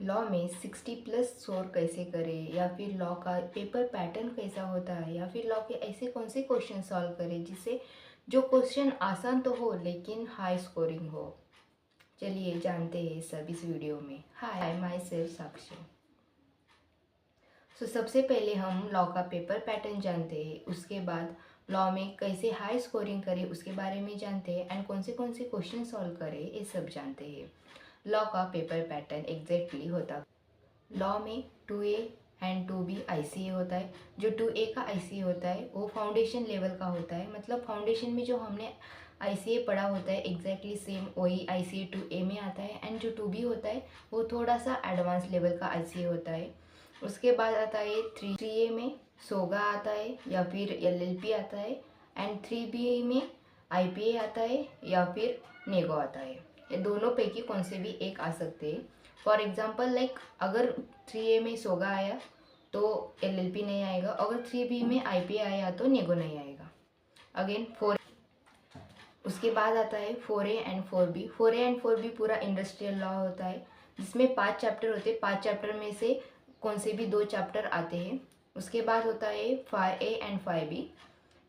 Law में 60 plus score कैसे करें, या फिर लॉ का पेपर पैटर्न कैसा होता है, या फिर लॉ के ऐसे कौन से क्वेश्चन सॉल्व करें जिससे जो क्वेश्चन आसान तो हो लेकिन हाई स्कोरिंग हो। चलिए जानते हैं सब इस वीडियो में। हाय, माई सेल्फ साक्षी। सबसे पहले हम लॉ का पेपर पैटर्न जानते हैं, उसके बाद लॉ में कैसे हाई स्कोरिंग करें उसके बारे में जानते हैं, एंड कौन से क्वेश्चन सॉल्व करें ये सब जानते हैं। लॉ का पेपर पैटर्न एग्जैक्टली होता, लॉ में 2A एंड 2B ICA होता है। जो 2A का ICA होता है वो फाउंडेशन लेवल का होता है, मतलब फाउंडेशन में जो हमने ICA पढ़ा होता है एग्जैक्टली सेम वही ICA 2A में आता है। एंड जो 2B होता है वो थोड़ा सा एडवांस लेवल का ICA होता है। उसके बाद आता है 3A में सोगा आता है या फिर LLP आता है, एंड 3B में IPA आता है या फिर नेगो आता है। ये दोनों पैकी कौन से भी एक आ सकते हैं। फॉर एग्जाम्पल लाइक अगर 3A में सोगा आया तो LLP नहीं आएगा, अगर 3B में IPA आया तो नेगो नहीं आएगा। अगेन 4, उसके बाद आता है 4A and 4B। 4A and 4B पूरा इंडस्ट्रियल लॉ होता है जिसमें 5 चैप्टर होते हैं। 5 चैप्टर में से कौन से भी 2 चैप्टर आते हैं। उसके बाद होता है 5A एंड 5B।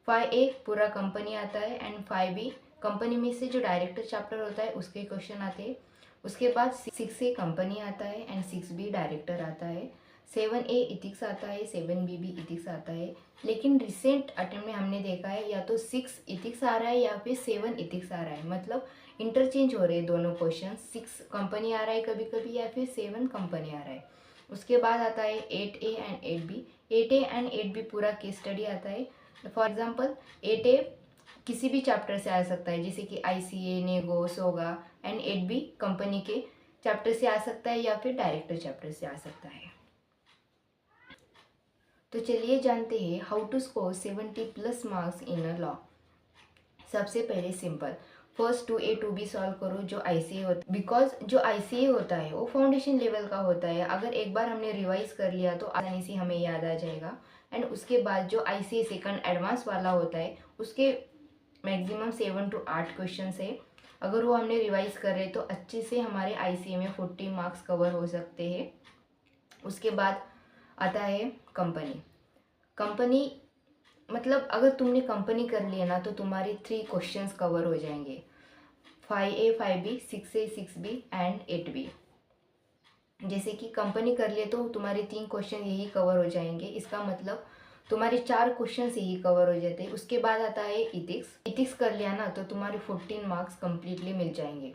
5A पूरा कंपनी आता है एंड 5B कंपनी में से जो डायरेक्टर चैप्टर होता है उसके क्वेश्चन आते हैं। उसके बाद 6A कंपनी आता है एंड 6B डायरेक्टर आता है। 7A इथिक्स आता है, 7B भी इथिक्स आता है। लेकिन रिसेंट अटेम्प्ट में हमने देखा है या तो 6 इथिक्स आ रहा है या फिर 7 इथिक्स आ रहा है, मतलब इंटरचेंज हो रहे हैं दोनों क्वेश्चन। 6 कंपनी आ रहा है कभी कभी या फिर 7 कंपनी आ रहा है। उसके बाद आता है 8A and 8B। 8A and 8B पूरा केस स्टडी आता है। फॉर एग्जाम्पल 8A किसी भी चैप्टर से आ सकता है, जैसे कि ICA, नेगो, सोगा, एंड 8B कंपनी के चैप्टर से आ सकता है या फिर डायरेक्टर चैप्टर से आ सकता है। तो चलिए जानते हैं how to score 70 plus marks in a law. सबसे पहले simple, first 2A 2B solve करो जो ICA होता है, बिकॉज जो ICA होता है वो फाउंडेशन लेवल का होता है। अगर एक बार हमने रिवाइज कर लिया तो आसानी से हमें याद आ जाएगा। एंड उसके बाद जो ICA सेकंड एडवांस वाला होता है उसके मैक्सिमम 7 to 8 क्वेश्चन है। अगर वो हमने रिवाइज कर रहे तो अच्छे से हमारे ICA में 40 मार्क्स कवर हो सकते हैं। उसके बाद आता है कंपनी। कंपनी मतलब अगर तुमने कंपनी कर लिया ना तो तुम्हारे 3 क्वेश्चंस कवर हो जाएंगे, 5A 5B 6A 6B and 8B। जैसे कि कंपनी कर लिए तो तुम्हारे 3 क्वेश्चन यही कवर हो जाएंगे, इसका मतलब तुम्हारे 4 क्वेश्चन यही कवर हो जाते हैं। उसके बाद आता है इथिक्स। इथिक्स कर लिया ना तो तुम्हारे 14 मार्क्स कंप्लीटली मिल जाएंगे।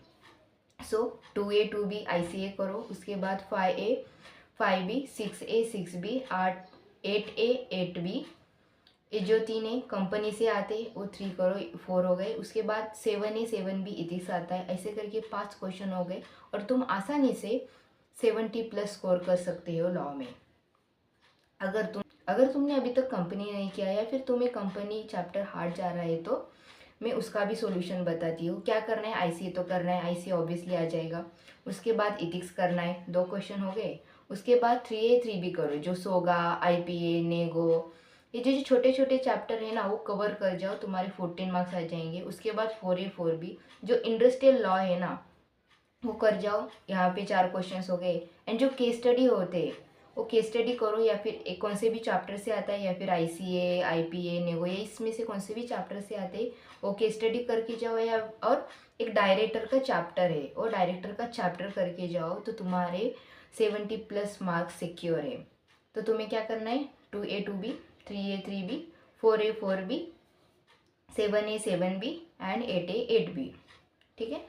सो 2A 2B ICA करो, उसके बाद 5A 5B 6A 6B 8A 8B, ये जो 3 है कंपनी से आते वो 3 करो, 4 हो गए। उसके बाद 7A 7B इथिक्स आता है। ऐसे करके 5 क्वेश्चन हो गए और तुम आसानी से 70 प्लस स्कोर कर सकते हो लॉ में। अगर तुमने अभी तक कंपनी नहीं किया या फिर तुम्हें कंपनी चैप्टर हार्ड जा रहा है तो मैं उसका भी सॉल्यूशन बताती हूँ। क्या करना है, ICA तो करना है, ICA ऑब्वियसली आ जाएगा। उसके बाद इथिक्स करना है, 2 क्वेश्चन हो गए। उसके बाद 3A 3B करो, जो सोगा, IPA, नेगो, ये जो छोटे छोटे चैप्टर है ना वो कवर कर जाओ, तुम्हारे 14 मार्क्स आ जाएंगे। उसके बाद 4A 4B जो इंडस्ट्रियल लॉ है ना वो कर जाओ, यहाँ पे 4 क्वेश्चंस हो गए। एंड जो केस स्टडी होते हैं वो केस स्टडी करो, या फिर एक कौन से भी चैप्टर से आता है या फिर ICA IPA नेगो, या इसमें से कौन से भी चैप्टर से आते हैं वो केस स्टडी करके जाओ। या और एक डायरेक्टर का चैप्टर है वो डायरेक्टर का चैप्टर करके जाओ तो तुम्हारे 70 प्लस मार्क्स सिक्योर है। तो तुम्हें क्या करना है, 2A 2B 3A 3B 4A 4B 7A 7B and 8A 8B। ठीक है।